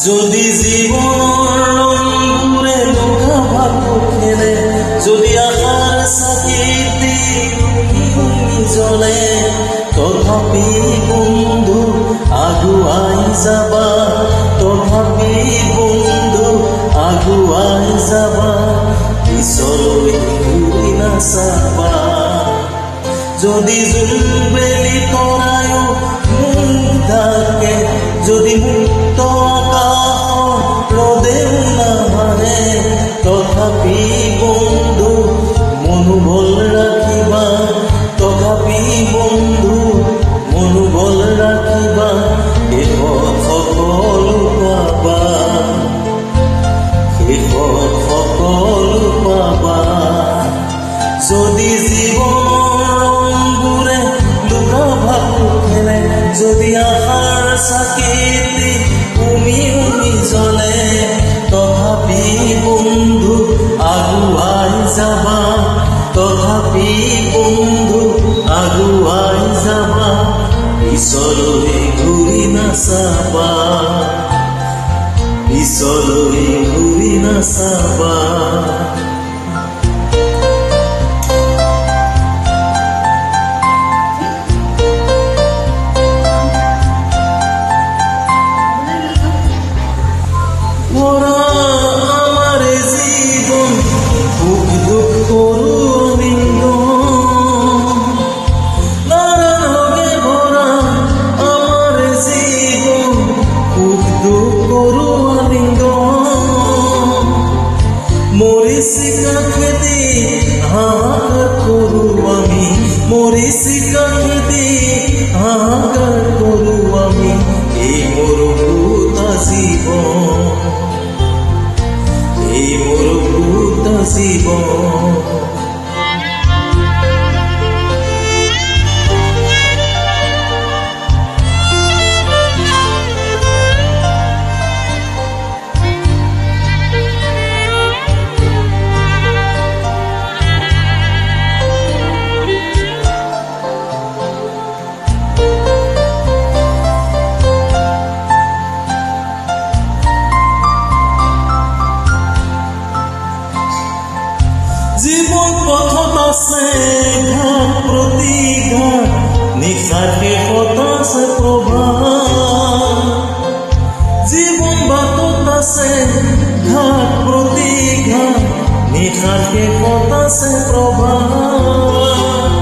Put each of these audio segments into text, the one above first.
যদি জীবনৰ ৰংবোৰে লগা ভাটু খেলে, যদি আশাৰ চাকিতে জ্বলে, তথাপি বন্ধু আগুৱাই যাবা, তথাপি বন্ধু আগুৱাই যাবা, পিছলৈ ঘূৰি নাচাবা। যদি জোনবেলি তৰায়ো মুখ ঢাকে, যদি মুক্ত আকাশ ৰ'দেও নামাৰে, তথাপি বন্ধু মনোবল ৰাখিবা, তথাপি বন্ধু মনোবল ৰাখিবা, শেষত সকলো পাবা, শেষত সকলো পাবা। যদি জীৱনৰ ৰংবোৰে লুকা ভাটু খেলে, যদি আশাৰ চাকিতে উমি উমি জ্বলে, তথাপি বন্ধু আগুৱাই যাবা, তথাপি বন্ধু আগুৱাই যাবা, পিছলৈ ঘূৰি নাচাবা, পিছলৈ ঘূৰি নাচাবা। আমার জীবন সুখ দুঃখ রবিন্দ, নারায়ণে ভরা আমার জীবন সুখ দুঃখ রবিন্দ। মরিচি কাকেদি হাহাকার করু আমি, মরিচি কাকেদি হাহাকার করু আমি, এই মোর ভূতা জীবন, এই মোর ভূতা জীবন। জীবন পথত আছে ঘাট প্ৰতি ঘাট, নিশাৰ শেষত আছে প্ৰভাত। জীৱন বাটত আছে ঘাট প্ৰতি ঘাট, নিশাৰ শেষত আছে প্ৰভাত।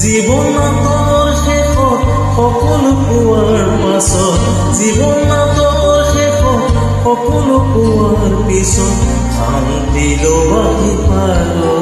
জীৱনৰ শেষত সকলো পোৱাৰ পাছত, জীৱনৰ শেষত সকলো পোৱাৰ পিছত শান্তি লবাহি পালো,